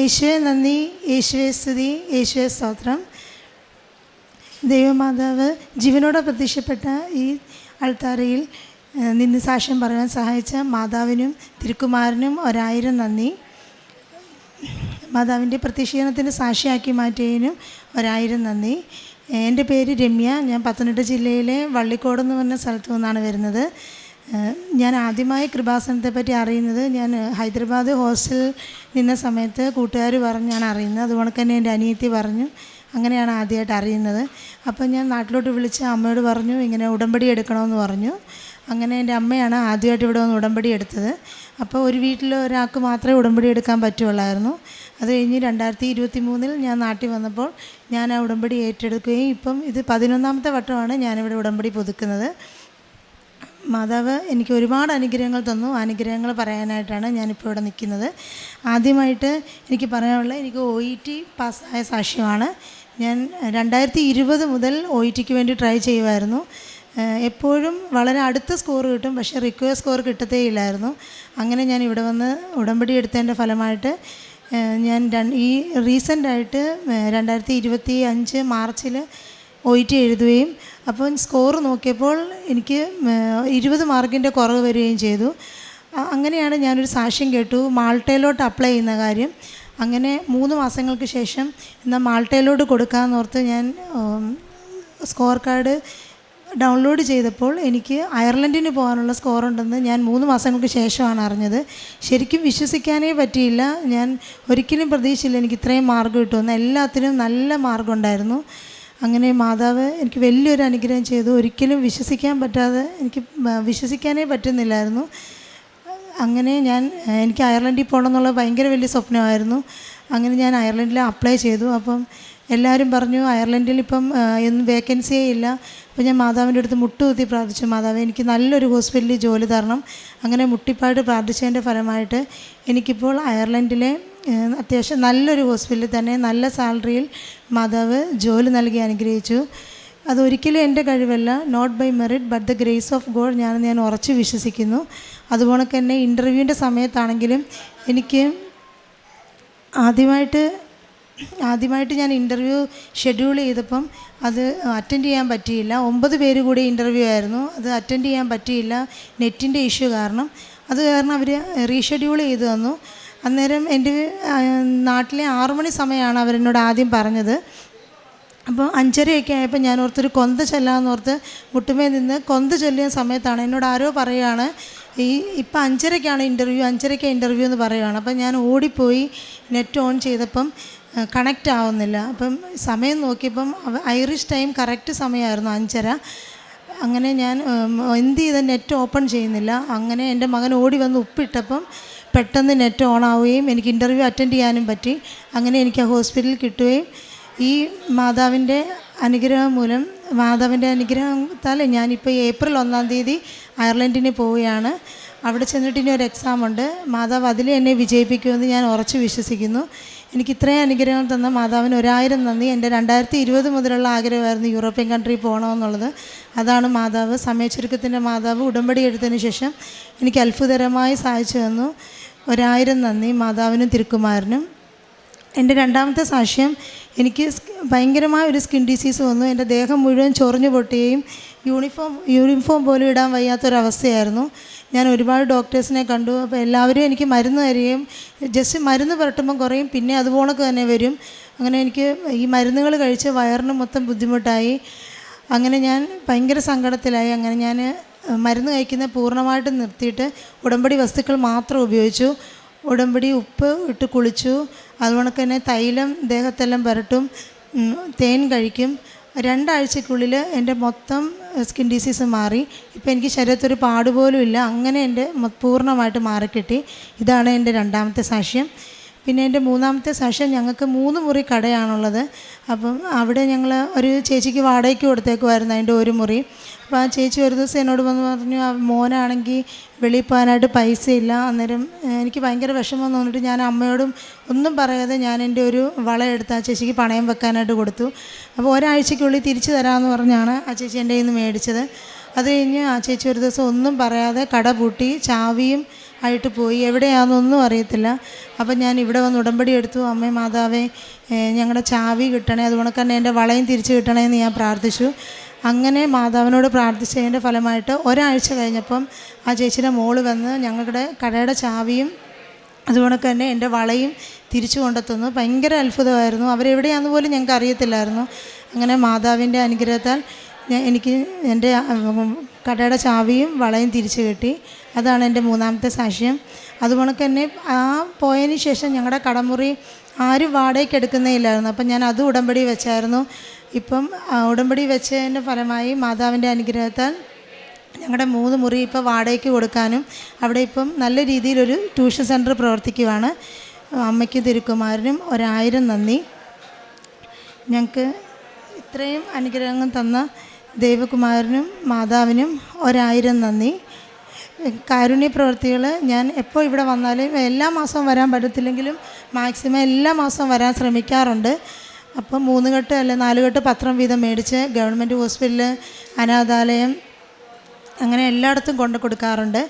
യേശുവെ നന്ദി, യേശുവെ സ്തുതി, യേശുവെ സ്തോത്രം. ദൈവമാതാവ് ജീവനോടെ പ്രത്യക്ഷപ്പെട്ട ഈ അൾത്താരയിൽ നിന്ന് സാക്ഷ്യം പറയാൻ സഹായിച്ച മാതാവിനും തിരുക്കുമാരനും 1000 നന്ദി. മാതാവിൻ്റെ പ്രത്യക്ഷീകരണത്തിൻ്റെ സാക്ഷിയാക്കി മാറ്റിയതിനും 1000 നന്ദി. എൻ്റെ പേര് രമ്യ. ഞാൻ പത്തനംതിട്ട ജില്ലയിലെ വള്ളിക്കോട് എന്ന് പറഞ്ഞ സ്ഥലത്തു നിന്നാണ് വരുന്നത്. ഞാൻ ആദ്യമായി കൃപാസനത്തെ പറ്റി അറിയുന്നത് ഞാൻ ഹൈദരാബാദ് ഹോസ്റ്റലിൽ നിന്ന സമയത്ത് കൂട്ടുകാർ പറഞ്ഞാണ് അറിയുന്നത്. അതുകൊണ്ട് തന്നെ എൻ്റെ അനിയത്തി പറഞ്ഞു, അങ്ങനെയാണ് ആദ്യമായിട്ട് അറിയുന്നത്. അപ്പം ഞാൻ നാട്ടിലോട്ട് വിളിച്ച് അമ്മയോട് പറഞ്ഞു ഇങ്ങനെ ഉടമ്പടി എടുക്കണമെന്ന് പറഞ്ഞു. അങ്ങനെ എൻ്റെ അമ്മയാണ് ആദ്യമായിട്ട് ഇവിടെ വന്ന് ഉടമ്പടി എടുത്തത്. അപ്പോൾ ഒരു വീട്ടിൽ ഒരാൾക്ക് മാത്രമേ ഉടമ്പടി എടുക്കാൻ പറ്റുള്ളായിരുന്നു. അത് കഴിഞ്ഞ് 2023 ഞാൻ നാട്ടിൽ വന്നപ്പോൾ ഞാൻ ആ ഉടമ്പടി ഏറ്റെടുക്കുകയും ഇപ്പം ഇത് 11ാമത്തെ വട്ടമാണ് ഞാനിവിടെ ഉടമ്പടി പുതുക്കുന്നത്. മാതാവ് എനിക്ക് ഒരുപാട് അനുഗ്രഹങ്ങൾ തന്നു. അനുഗ്രഹങ്ങൾ പറയാനായിട്ടാണ് ഞാനിപ്പോൾ ഇവിടെ നിൽക്കുന്നത്. ആദ്യമായിട്ട് എനിക്ക് പറയാനുള്ളത്, എനിക്ക് OET പാസ്സായ സാക്ഷ്യമാണ്. ഞാൻ 2020 മുതൽ OETക്ക് വേണ്ടി ട്രൈ ചെയ്യുമായിരുന്നു. എപ്പോഴും വളരെ അടുത്ത സ്കോർ കിട്ടും, പക്ഷേ റിക്വയർ സ്കോർ കിട്ടത്തേ ഇല്ലായിരുന്നു. അങ്ങനെ ഞാൻ ഇവിടെ വന്ന് ഉടമ്പടി എടുത്തതിൻ്റെ ഫലമായിട്ട് ഞാൻ ഈ റീസെൻ്റായിട്ട് 2025 മാർച്ചിൽ OET എഴുതുകയും അപ്പോൾ സ്കോർ നോക്കിയപ്പോൾ എനിക്ക് 20 മാർക്കിൻ്റെ കുറവ് വരികയും ചെയ്തു. അങ്ങനെയാണ് ഞാനൊരു സാക്ഷ്യം കേട്ടു മാൾട്ടയിലോട്ട് അപ്ലൈ ചെയ്യുന്ന കാര്യം. അങ്ങനെ 3 മാസങ്ങൾക്ക് ശേഷം എന്നാൽ മാൾട്ടയിലോട്ട് കൊടുക്കാമെന്നോർത്ത് ഞാൻ സ്കോർ കാർഡ് ഡൗൺലോഡ് ചെയ്തപ്പോൾ എനിക്ക് അയർലൻഡിന് പോകാനുള്ള സ്കോറുണ്ടെന്ന് ഞാൻ 3 മാസങ്ങൾക്ക് ശേഷമാണ് അറിഞ്ഞത്. ശരിക്കും വിശ്വസിക്കാനേ പറ്റിയില്ല. ഞാൻ ഒരിക്കലും പ്രതീക്ഷിച്ചില്ല എനിക്ക് ഇത്രയും മാർക്ക് കിട്ടുമെന്ന്. എല്ലാത്തിനും നല്ല മാർക്കുണ്ടായിരുന്നു. അങ്ങനെ മാതാവ് എനിക്ക് വലിയൊരു അനുഗ്രഹം ചെയ്തു. ഒരിക്കലും എനിക്ക് വിശ്വസിക്കാനേ പറ്റുന്നില്ലായിരുന്നു. അങ്ങനെ എനിക്ക് അയർലൻഡിൽ പോകണം എന്നുള്ള ഭയങ്കര വലിയ സ്വപ്നമായിരുന്നു. അങ്ങനെ ഞാൻ അയർലൻഡിൽ അപ്ലൈ ചെയ്തു. അപ്പം എല്ലാവരും പറഞ്ഞു അയർലൻഡിൽ ഇപ്പം ഒന്നും വേക്കൻസിയേ ഇല്ല. അപ്പോൾ ഞാൻ മാതാവിൻ്റെ അടുത്ത് മുട്ടുകുത്തി പ്രാർത്ഥിച്ചു, മാതാവ് എനിക്ക് നല്ലൊരു ഹോസ്പിറ്റലിൽ ജോലി തരണം. അങ്ങനെ മുട്ടിപ്പായിട്ട് പ്രാർത്ഥിച്ചതിൻ്റെ ഫലമായിട്ട് എനിക്കിപ്പോൾ അയർലൻഡിലെ അത്യാവശ്യം നല്ലൊരു ഹോസ്പിറ്റലിൽ തന്നെ നല്ല സാലറിയിൽ മാതാവ് ജോലി നൽകി അനുഗ്രഹിച്ചു. അതൊരിക്കലും എൻ്റെ കഴിവല്ല, not by merit but the grace of God ഞാൻ ഉറച്ചു വിശ്വസിക്കുന്നു. അതുപോലെ തന്നെ ഇൻ്റർവ്യൂവിൻ്റെ സമയത്താണെങ്കിലും എനിക്ക് ആദ്യമായിട്ട് ഞാൻ ഇൻ്റർവ്യൂ ഷെഡ്യൂൾ ചെയ്തപ്പം അത് അറ്റൻഡ് ചെയ്യാൻ പറ്റിയില്ല. 9 പേര് കൂടി ഇൻ്റർവ്യൂ ആയിരുന്നു. അത് അറ്റൻഡ് ചെയ്യാൻ പറ്റിയില്ല നെറ്റിൻ്റെ ഇഷ്യൂ കാരണം. അത് കാരണം അവർ റീഷെഡ്യൂൾ ചെയ്തു തന്നു. അന്നേരം എൻ്റെ നാട്ടിലെ 6 മണി സമയമാണ് അവരെന്നോട് ആദ്യം പറഞ്ഞത്. അപ്പോൾ 5:30 ആയപ്പോൾ ഞാൻ ഓർത്തൊരു കൊന്ത ചൊല്ലാമെന്ന് ഓർത്ത് മുട്ടുമേ നിന്ന് കൊന്ത ചൊല്ലിയ സമയത്താണ് എന്നോട് ആരോ പറയുകയാണ് ഇപ്പം 5:30 ഇൻ്റർവ്യൂ എന്ന് പറയുകയാണ്. അപ്പം ഞാൻ ഓടിപ്പോയി നെറ്റ് ഓൺ ചെയ്തപ്പം കണക്റ്റ് ആവുന്നില്ല. അപ്പം സമയം നോക്കിയപ്പം ഐറിഷ് ടൈം കറക്റ്റ് സമയമായിരുന്നു 5:30. അങ്ങനെ ഞാൻ എന്ത് ചെയ്ത നെറ്റ് ഓപ്പൺ ചെയ്യുന്നില്ല. അങ്ങനെ എൻ്റെ മകൻ ഓടി വന്ന് ഉപ്പിട്ടപ്പം പെട്ടെന്ന് നെറ്റ് ഓൺ ആവുകയും എനിക്ക് ഇൻ്റർവ്യൂ അറ്റൻഡ് ചെയ്യാനും പറ്റി. അങ്ങനെ എനിക്ക് ആ ഹോസ്പിറ്റലിൽ കിട്ടുകയും ഈ മാതാവിൻ്റെ അനുഗ്രഹത്താൽ ഞാനിപ്പോൾ ഏപ്രിൽ 1-ാം തീയതി അയർലൻഡിന് പോവുകയാണ്. അവിടെ ചെന്നിട്ട് ഇനി ഒരു എക്സാമുണ്ട്. മാതാവ് അതിൽ എന്നെ വിജയിപ്പിക്കുമെന്ന് ഞാൻ ഉറച്ചു വിശ്വസിക്കുന്നു. എനിക്ക് ഇത്രയും അനുഗ്രഹം തന്ന മാതാവിന് 1000 നന്ദി. എൻ്റെ 2020 മുതലുള്ള ആഗ്രഹമായിരുന്നു യൂറോപ്യൻ കൺട്രി പോകണമെന്നുള്ളത്. അതാണ് മാതാവ്, സമയച്ചുരുക്കത്തിൻ്റെ മാതാവ് ഉടമ്പടി എടുത്തതിന് ശേഷം എനിക്ക് അത്ഭുതകരമായി സഹായിച്ചു തന്നു. 1000 നന്ദി മാതാവിനും തിരുക്കുമാരനും. എൻ്റെ 2ാമത്തെ സാക്ഷ്യം, എനിക്ക് ഭയങ്കരമായ ഒരു സ്കിൻ ഡിസീസ് വന്നു. എൻ്റെ ദേഹം മുഴുവൻ ചൊറിഞ്ഞു പൊട്ടുകയും യൂണിഫോം പോലും ഇടാൻ വയ്യാത്തൊരവസ്ഥയായിരുന്നു. ഞാൻ ഒരുപാട് ഡോക്ടേഴ്സിനെ കണ്ടു. അപ്പോൾ എല്ലാവരും എനിക്ക് മരുന്ന് തരികയും ജസ്റ്റ് മരുന്ന് പുരട്ടുമ്പം കുറയും, പിന്നെ അതുപോലൊക്കെ തന്നെ വരും. അങ്ങനെ എനിക്ക് ഈ മരുന്നുകൾ കഴിച്ച് വയറിന് മൊത്തം ബുദ്ധിമുട്ടായി. അങ്ങനെ ഞാൻ ഭയങ്കര സങ്കടത്തിലായി. അങ്ങനെ ഞാൻ മരുന്ന് കഴിക്കുന്നത് പൂർണ്ണമായിട്ട് നിർത്തിയിട്ട് ഉടമ്പടി വസ്തുക്കൾ മാത്രം ഉപയോഗിച്ചു. ഉടമ്പടി ഉപ്പ് ഇട്ട് കുളിച്ചു. അതുകൊണ്ട് തന്നെ തൈലം ദേഹത്തെല്ലാം പുരട്ടും, തേൻ കഴിക്കും. 2 ആഴ്ചക്കുള്ളിൽ എൻ്റെ മൊത്തം സ്കിൻ ഡിസീസ് മാറി. ഇപ്പോൾ എനിക്ക് ശരീരത്തൊരു പാടുപോലും ഇല്ല. അങ്ങനെ എൻ്റെ പൂർണ്ണമായിട്ട് മാറിക്കിട്ടി. ഇതാണ് എൻ്റെ 2ാമത്തെ സാക്ഷ്യം. പിന്നെ എൻ്റെ 3ാമത്തെ സാക്ഷ്യം, ഞങ്ങൾക്ക് 3 മുറി കടയാണുള്ളത്. അപ്പം അവിടെ ഞങ്ങൾ ഒരു ചേച്ചിക്ക് വാടകയ്ക്ക് കൊടുത്തേക്കുമായിരുന്നു അതിൻ്റെ ഒരു മുറി. അപ്പോൾ ആ ചേച്ചി ഒരു ദിവസം എന്നോട് വന്ന് പറഞ്ഞു മോനാണെങ്കിൽ വെളിയിൽ പോകാനായിട്ട് പൈസ ഇല്ല. അന്നേരം എനിക്ക് ഭയങ്കര വിഷമം തോന്നിയിട്ട് ഞാൻ അമ്മയോടും ഒന്നും പറയാതെ ഞാൻ എൻ്റെ ഒരു വളയെടുത്ത് ആ ചേച്ചിക്ക് പണയം വെക്കാനായിട്ട് കൊടുത്തു. അപ്പോൾ ഒരാഴ്ചയ്ക്കുള്ളിൽ തിരിച്ചു തരാമെന്ന് പറഞ്ഞാണ് ആ ചേച്ചി എൻ്റെ കയ്യിൽ നിന്ന് മേടിച്ചത്. അത് കഴിഞ്ഞ് ആ ചേച്ചി ഒരു ദിവസം ഒന്നും പറയാതെ കട പൂട്ടി ചാവിയും ആയിട്ട് പോയി. എവിടെയാണെന്നൊന്നും അറിയത്തില്ല. അപ്പം ഞാൻ ഇവിടെ വന്ന് ഉടമ്പടി എടുത്തു. അമ്മേ മാതാവേ, ഞങ്ങളുടെ ചാവി കിട്ടണേ, അതുകൊണ്ട് തന്നെ എൻ്റെ വളയും തിരിച്ച് കിട്ടണേ എന്ന് ഞാൻ പ്രാർത്ഥിച്ചു. അങ്ങനെ മാതാവിനോട് പ്രാർത്ഥിച്ചതിൻ്റെ ഫലമായിട്ട് ഒരാഴ്ച കഴിഞ്ഞപ്പം ആ ചേച്ചിയുടെ മോള് വന്ന് ഞങ്ങളുടെ കടയുടെ ചാവിയും അതുകൊണ്ട് തന്നെ എൻ്റെ വളയും തിരിച്ചു കൊണ്ടെത്തുന്നു. ഭയങ്കര അത്ഭുതമായിരുന്നു. അവരെവിടെയാണെന്ന് പോലും ഞങ്ങൾക്ക് അറിയത്തില്ലായിരുന്നു. അങ്ങനെ മാതാവിൻ്റെ അനുഗ്രഹത്താൽ എനിക്ക് എൻ്റെ കടയുടെ ചാവിയും വളയും തിരിച്ചു കിട്ടി. അതാണ് എൻ്റെ മൂന്നാമത്തെ സാക്ഷ്യം. അതുപോലെ തന്നെ ആ പോയതിന് ശേഷം ഞങ്ങളുടെ കടമുറി ആരും വാടകയ്ക്ക് എടുക്കുന്നേ ഇല്ലായിരുന്നു. അപ്പം ഞാൻ അത് ഉടമ്പടി വെച്ചായിരുന്നു. ഇപ്പം ഉടമ്പടി വെച്ചതിൻ്റെ ഫലമായി മാതാവിൻ്റെ അനുഗ്രഹത്താൽ ഞങ്ങളുടെ 3 മുറി ഇപ്പോൾ വാടകയ്ക്ക് കൊടുക്കാനും അവിടെ ഇപ്പം നല്ല രീതിയിലൊരു ട്യൂഷൻ സെൻറ്റർ പ്രവർത്തിക്കുകയാണ്. അമ്മയ്ക്കും തിരുക്കുമാരനും 1000 നന്ദി. ഞങ്ങൾക്ക് ഇത്രയും അനുഗ്രഹങ്ങൾ തന്ന ദൈവകുമാരനും മാതാവിനും 1000 നന്ദി. കാരുണ്യ പ്രവൃത്തികൾ ഞാൻ എപ്പോൾ ഇവിടെ വന്നാലും എല്ലാ മാസവും വരാൻ പറ്റത്തില്ലെങ്കിലും മാക്സിമം എല്ലാ മാസവും വരാൻ ശ്രമിക്കാറുണ്ട്. അപ്പം 3 കെട്ട് അല്ല 4 കെട്ട് പത്രം വീതം മേടിച്ച് ഗവൺമെൻറ് ഹോസ്പിറ്റൽ, അനാഥാലയം, അങ്ങനെ എല്ലായിടത്തും കൊണ്ട് കൊടുക്കാറുണ്ട്.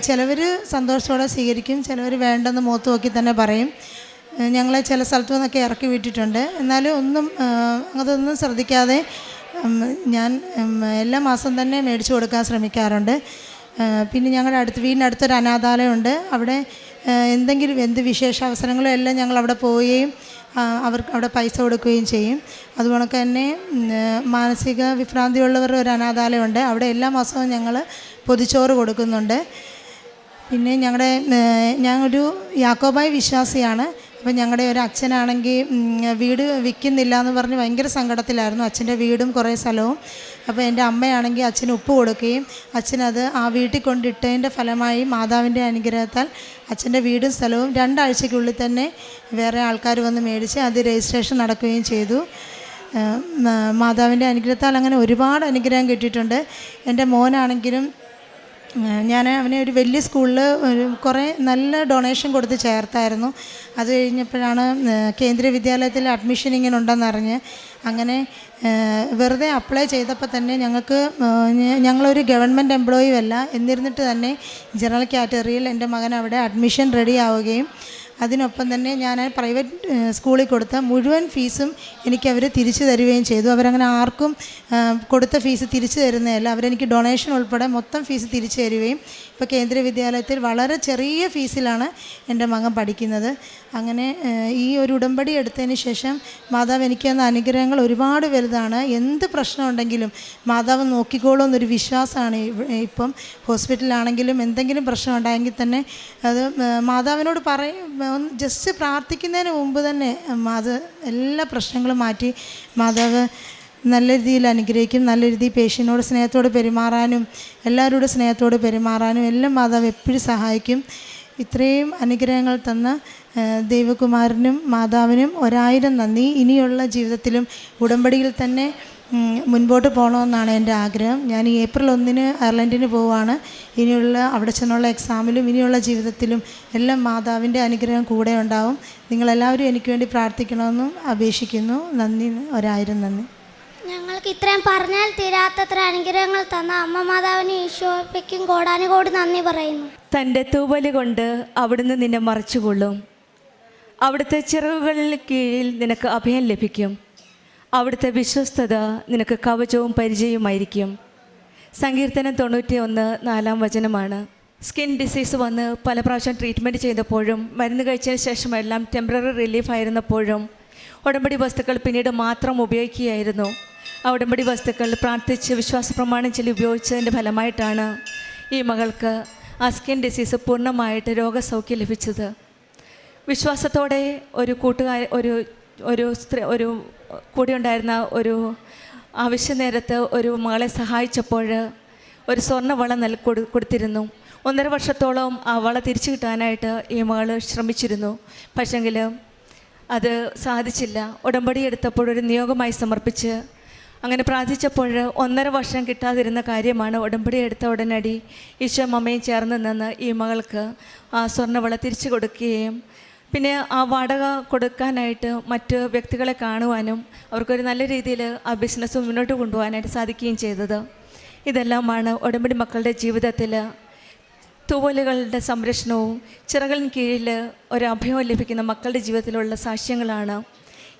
ചിലവർ സന്തോഷത്തോടെ സ്വീകരിക്കും, ചിലവർ വേണ്ടെന്ന് മുഖത്ത് നോക്കി തന്നെ പറയും. ഞങ്ങളെ ചില സ്ഥലത്തു നിന്നൊക്കെ ഇറക്കി വിട്ടിട്ടുണ്ട്. എന്നാലും അതൊന്നും ശ്രദ്ധിക്കാതെ ഞാൻ എല്ലാ മാസം തന്നെ മേടിച്ചു കൊടുക്കാൻ ശ്രമിക്കാറുണ്ട്. പിന്നെ ഞങ്ങളുടെ വീടിനടുത്തൊരു അനാഥാലയമുണ്ട്. അവിടെ എന്ത് വിശേഷ അവസരങ്ങളും എല്ലാം ഞങ്ങൾ അവിടെ പോവുകയും അവർക്ക് അവിടെ പൈസ കൊടുക്കുകയും ചെയ്യും. അതുപോലെ തന്നെ മാനസിക വിഭ്രാന്തിയുള്ളവരുടെ ഒരു അനാഥാലയമുണ്ട്. അവിടെ എല്ലാ മാസവും ഞങ്ങൾ പൊതിച്ചോറ് കൊടുക്കുന്നുണ്ട്. പിന്നെ ഞാനൊരു യാക്കോബായ വിശ്വാസിയാണ്. അപ്പം ഞങ്ങളുടെ ഒരു അച്ഛനാണെങ്കിൽ വീട് വിൽക്കുന്നില്ല എന്ന് പറഞ്ഞ് ഭയങ്കര സങ്കടത്തിലായിരുന്നു. അച്ഛൻ്റെ വീടും കുറേ സ്ഥലവും. അപ്പോൾ എൻ്റെ അമ്മയാണെങ്കിൽ അച്ഛന് ഉപ്പ് കൊടുക്കുകയും അച്ഛനത് ആ വീട്ടിൽ കൊണ്ടിട്ടതിൻ്റെ ഫലമായി മാതാവിൻ്റെ അനുഗ്രഹത്താൽ അച്ഛൻ്റെ വീടും സ്ഥലവും 2 ആഴ്ചയ്ക്കുള്ളിൽ തന്നെ വേറെ ആൾക്കാർ വന്ന് മേടിച്ച് അത് രജിസ്ട്രേഷൻ നടക്കുകയും ചെയ്തു. മാതാവിൻ്റെ അനുഗ്രഹത്താൽ അങ്ങനെ ഒരുപാട് അനുഗ്രഹം കിട്ടിയിട്ടുണ്ട്. എൻ്റെ മോനാണെങ്കിലും ഞാൻ അവനെ ഒരു വലിയ സ്കൂളിൽ കുറേ നല്ല ഡൊണേഷൻ കൊടുത്ത് ചേർത്തായിരുന്നു. അത് കഴിഞ്ഞപ്പോഴാണ് കേന്ദ്രീയ വിദ്യാലയത്തിൽ അഡ്മിഷൻ ഇങ്ങനെ ഉണ്ടെന്നറിഞ്ഞ് അങ്ങനെ വെറുതെ അപ്ലൈ ചെയ്തപ്പോൾ തന്നെ ഞങ്ങളൊരു ഗവൺമെൻറ് എംപ്ലോയി അല്ല, എന്നിരുന്നിട്ട് തന്നെ ജനറൽ കാറ്റഗറിയിൽ എൻ്റെ മകൻ അവിടെ അഡ്മിഷൻ റെഡി ആവുകയും അതിനൊപ്പം തന്നെ ഞാൻ പ്രൈവറ്റ് സ്കൂളിൽ കൊടുത്ത മുഴുവൻ ഫീസും എനിക്കവർ തിരിച്ചു തരികയും ചെയ്തു. അവരങ്ങനെ ആർക്കും കൊടുത്ത ഫീസ് തിരിച്ചു തരുന്നതല്ല, അവരെനിക്ക് ഡൊണേഷൻ ഉൾപ്പെടെ മൊത്തം ഫീസ് തിരിച്ചു തരികയും ഇപ്പോൾ കേന്ദ്രീയ വിദ്യാലയത്തിൽ വളരെ ചെറിയ ഫീസിലാണ് എൻ്റെ മകൻ പഠിക്കുന്നത്. അങ്ങനെ ഈ ഒരു ഉടമ്പടി എടുത്തതിന് ശേഷം മാതാവ് എനിക്ക് തന്ന അനുഗ്രഹങ്ങൾ ഒരുപാട് വലുതാണ്. എന്ത് പ്രശ്നമുണ്ടെങ്കിലും മാതാവ് നോക്കിക്കോളും എന്നൊരു വിശ്വാസമാണ്. ഇപ്പം ഹോസ്പിറ്റലിലാണെങ്കിലും എന്തെങ്കിലും പ്രശ്നം ഉണ്ടായെങ്കിൽ തന്നെ അത് മാതാവിനോട് ജസ്റ്റ് പ്രാർത്ഥിക്കുന്നതിന് മുമ്പ് തന്നെ അത് എല്ലാ പ്രശ്നങ്ങളും മാറ്റി മാതാവ് നല്ല രീതിയിൽ അനുഗ്രഹിക്കും. നല്ല രീതിയിൽ പേഷ്യനോട് സ്നേഹത്തോട് പെരുമാറാനും എല്ലാവരോടും സ്നേഹത്തോട് പെരുമാറാനും എല്ലാം മാതാവ് എപ്പോഴും സഹായിക്കും. ഇത്രയും അനുഗ്രഹങ്ങൾ തന്ന ദൈവകുമാരനും മാതാവിനും 1000 നന്ദി. ഇനിയുള്ള ജീവിതത്തിലും ഉടമ്പടിയിൽ തന്നെ മുൻപോട്ട് പോകണമെന്നാണ് എൻ്റെ ആഗ്രഹം. ഞാൻ ഈ ഏപ്രിൽ 1 അയർലൻഡിന് പോവുകയാണ്. ഇനിയുള്ള അവിടെ ചെന്നുള്ള എക്സാമിലും ഇനിയുള്ള ജീവിതത്തിലും എല്ലാം മാതാവിൻ്റെ അനുഗ്രഹം കൂടെ ഉണ്ടാവും. നിങ്ങളെല്ലാവരും എനിക്ക് വേണ്ടി പ്രാർത്ഥിക്കണമെന്നും അപേക്ഷിക്കുന്നു. നന്ദി, 1000 നന്ദി. ഞങ്ങൾക്ക് ഇത്രയും പറഞ്ഞാൽ തീരാത്തത്ര അനുഗ്രഹങ്ങൾ തന്ന അമ്മ മാതാവിന് ഈശോയ്ക്കും കോടാനുകോടി നന്ദി പറയുന്നു. തൻ്റെ തൂവല് കൊണ്ട് അവിടുന്ന് നിന്നെ മറച്ചുകൊള്ളും. അവിടുത്തെ ചിറകുകളിൽ കീഴിൽ നിനക്ക് അഭയം ലഭിക്കും. അവിടുത്തെ വിശ്വസ്തത നിനക്ക് കവചവും പരിചയവുമായിരിക്കും. സങ്കീർത്തനം 91:4 സ്കിൻ ഡിസീസ് വന്ന് പല പ്രാവശ്യം ട്രീറ്റ്മെൻറ്റ് ചെയ്തപ്പോഴും മരുന്ന് കഴിച്ചതിന് ശേഷമെല്ലാം ടെമ്പററി റിലീഫ് ആയിരുന്നപ്പോഴും ഉടമ്പടി വസ്തുക്കൾ പിന്നീട് മാത്രം ഉപയോഗിക്കുകയായിരുന്നു. ആ ഉടമ്പടി വസ്തുക്കൾ പ്രാർത്ഥിച്ച് വിശ്വാസ പ്രമാണം ചൊല്ലി ഉപയോഗിച്ചതിൻ്റെ ഫലമായിട്ടാണ് ഈ മകൾക്ക് ആ സ്കിൻ ഡിസീസ് പൂർണ്ണമായിട്ട് രോഗസൗഖ്യം ലഭിച്ചത്. വിശ്വാസത്തോടെ ഒരു കൂടെ ഉണ്ടായിരുന്ന ഒരു ആവശ്യ നേരത്ത് ഒരു മകളെ സഹായിച്ചപ്പോൾ ഒരു സ്വർണ്ണ വള കൊടുത്തിരുന്നു. 1.5 വർഷത്തോളം ആ വള തിരിച്ചു കിട്ടാനായിട്ട് ഈ മകൾ ശ്രമിച്ചിരുന്നു. പക്ഷെങ്കിൽ അത് സാധിച്ചില്ല. ഉടമ്പടി എടുത്തപ്പോൾ ഒരു നിയോഗമായി സമർപ്പിച്ച് അങ്ങനെ പ്രാർത്ഥിച്ചപ്പോൾ 1.5 വർഷം കിട്ടാതിരുന്ന കാര്യമാണ് ഉടമ്പടി എടുത്ത ഉടനടി ഈശോ അമ്മയും ചേർന്ന് നിന്ന് ഈ മകൾക്ക് ആ സ്വർണ്ണവള തിരിച്ചു കൊടുക്കുകയും പിന്നെ ആ വാടക കൊടുക്കാനായിട്ട് മറ്റ് വ്യക്തികളെ കാണുവാനും അവർക്കൊരു നല്ല രീതിയിൽ ആ ബിസിനസ് മുന്നോട്ട് കൊണ്ടുപോകാനായിട്ട് സാധിക്കുകയും ചെയ്തത്. ഇതെല്ലാമാണ് ഉടമ്പടി മക്കളുടെ ജീവിതത്തിൽ തൂവലുകളുടെ സംരക്ഷണവും ചിറകളിന് കീഴിൽ ഒരു അഭയവും ലഭിക്കുന്ന മക്കളുടെ ജീവിതത്തിലുള്ള സാക്ഷ്യങ്ങളാണ്.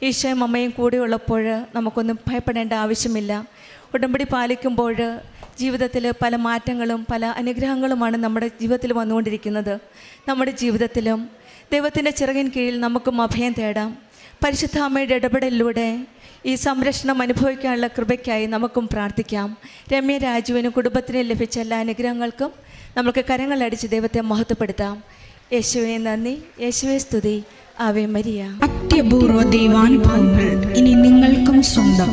ഈശോയും അമ്മയും കൂടെ ഉള്ളപ്പോൾ നമുക്കൊന്നും ഭയപ്പെടേണ്ട ആവശ്യമില്ല. ഉടമ്പടി പാലിക്കുമ്പോൾ ജീവിതത്തിൽ പല മാറ്റങ്ങളും പല അനുഗ്രഹങ്ങളുമാണ് നമ്മുടെ ജീവിതത്തിൽ വന്നുകൊണ്ടിരിക്കുന്നത്. നമ്മുടെ ജീവിതത്തിലും ദൈവത്തിൻ്റെ ചിറകിൻ കീഴിൽ നമുക്കും അഭയം തേടാം. പരിശുദ്ധ അമ്മയുടെ ഇടപെടലിലൂടെ ഈ സംരക്ഷണം അനുഭവിക്കാനുള്ള കൃപയ്ക്കായി നമുക്കും പ്രാർത്ഥിക്കാം. രമ്യ രാജുവിനും കുടുംബത്തിനും ലഭിച്ച എല്ലാ അനുഗ്രഹങ്ങൾക്കും നമുക്ക് കരങ്ങളടിച്ച് ദൈവത്തെ മഹത്വപ്പെടുത്താം. യേശുവേ നന്ദി, യേശുവേ സ്തുതി, ആവേ മരിയ. അത്യപൂർവ ദൈവാനുഭവങ്ങൾ ഇനി നിങ്ങൾക്കും സ്വന്തം.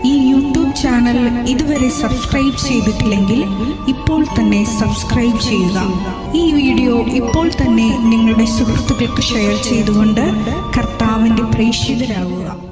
ഈ യൂട്യൂബ് ചാനൽ ഇതുവരെ സബ്സ്ക്രൈബ് ചെയ്തിട്ടില്ലെങ്കിൽ ഇപ്പോൾ തന്നെ സബ്സ്ക്രൈബ് ചെയ്യുക. ഈ വീഡിയോ ഇപ്പോൾ തന്നെ നിങ്ങളുടെ സുഹൃത്തുക്കൾക്ക് ഷെയർ ചെയ്തുകൊണ്ട് കർത്താവിൻ്റെ പ്രേക്ഷിതരാകുക.